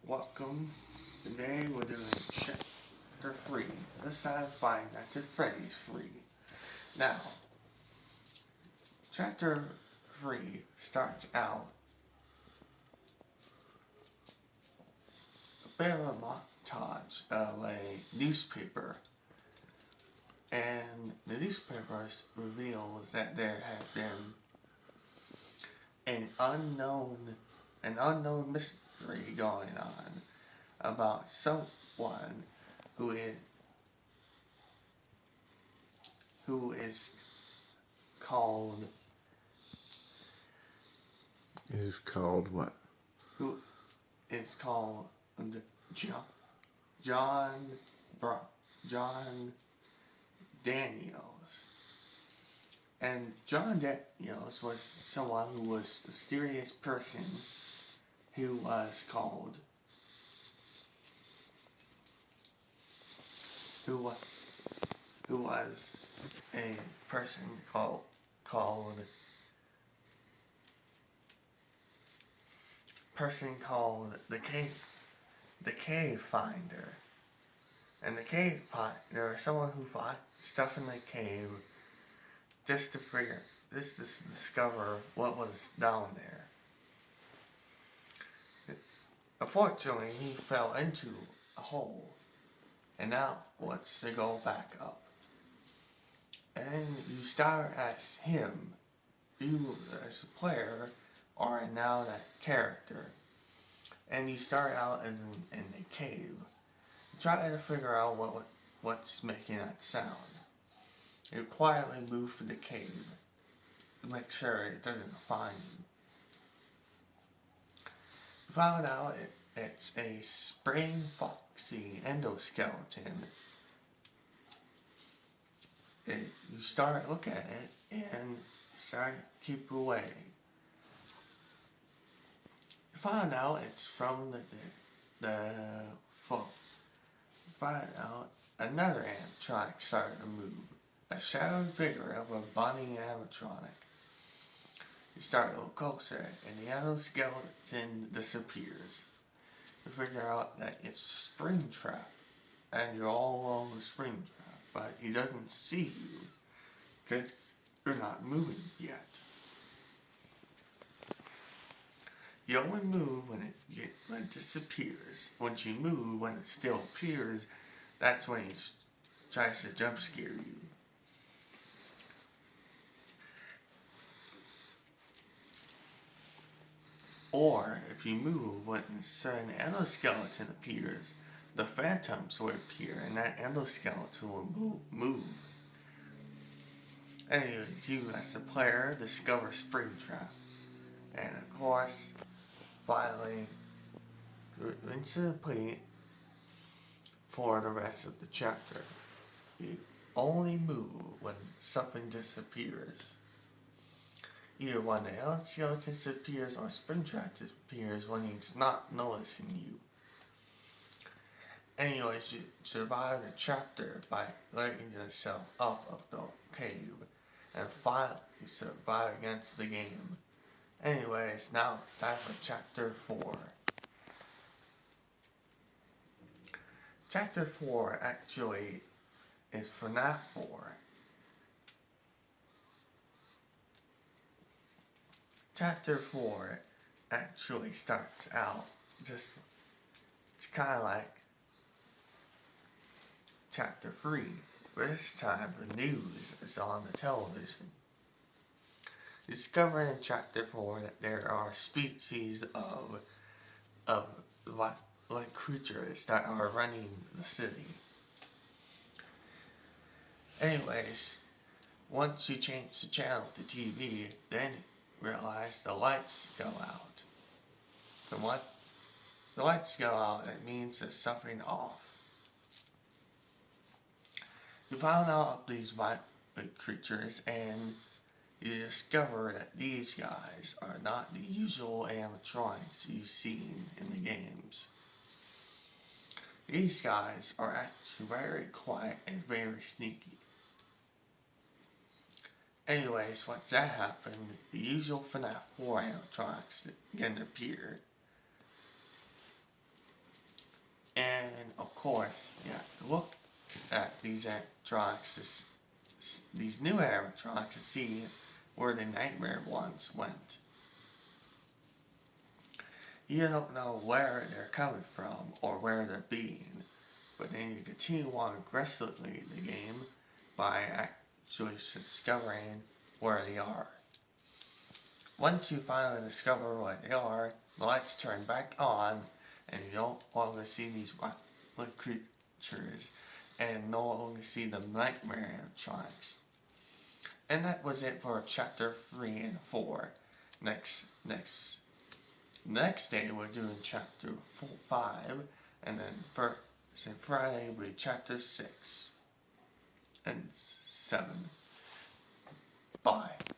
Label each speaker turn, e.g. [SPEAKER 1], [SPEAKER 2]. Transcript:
[SPEAKER 1] Welcome. Today we're doing chapter 3. This time Five Nights at Freddy's 3. Now, chapter 3 starts out a bit of a montage of a newspaper. And the newspaper reveals that there has been an unknown mystery going on about someone who is called
[SPEAKER 2] what?
[SPEAKER 1] who is called John John Daniels. And John Daniels was someone who was a mysterious person who was a person called the cave finder. And the cave finder is someone who finds stuff in the cave just to discover what was down there. Unfortunately, he fell into a hole and now wants to go back up. And you start as him. You as a player are now that character. And you start out as in a cave. Try to figure out what's making that sound. You quietly move to the cave to make sure it doesn't find you. You found out it's a spring foxy endoskeleton. You start looking at it and start to keep away. You find out it's from the folk. You find out another animatronic started to move. A shadowy figure of a bunny animatronic. You start a little closer and the endoskeleton disappears. You figure out that it's Springtrap and you're all over Springtrap, but he doesn't see you because you're not moving yet. You only move when it disappears. Once you move, when it still appears, that's when he tries to jump scare you. Or, if you move when a certain endoskeleton appears, the phantoms will appear and that endoskeleton will move. Anyways, you as the player discover Springtrap. And of course, finally, rinse and repeat for the rest of the chapter. You only move when something disappears. Either when the endoskeleton disappears or Springtrap disappears when he's not noticing you. Anyways, you survive the chapter by letting yourself up of the cave and finally survive against the game. Anyways, now it's time for chapter 4. Chapter 4 actually is Fnaf 4. Chapter 4 actually starts out it's kind of like Chapter 3, but this time the news is on the television. Discovering in Chapter 4 that there are species of like creatures that are running the city. Anyways, once you change the channel to TV, then realize the lights go out. And what? The lights go out, it means there's something off. You found out these violent creatures and you discover that these guys are not the usual animatronics you've seen in the games. These guys are actually very quiet and very sneaky. Anyways, once that happened, the usual Fnaf 4 animatronics again appeared. And of course, you have to look at these animatronics, these new animatronics, to see where the nightmare ones went. You don't know where they're coming from or where they're being, but then you continue on aggressively in the game by actually discovering where they are. Once you finally discover what they are, the lights turn back on, and you don't longer see these violent creatures, and no longer see the nightmare animatronics. And that was it for chapter 3 and 4. Next day we're doing chapter 5, and then Friday will be chapter 6 and 7. Bye.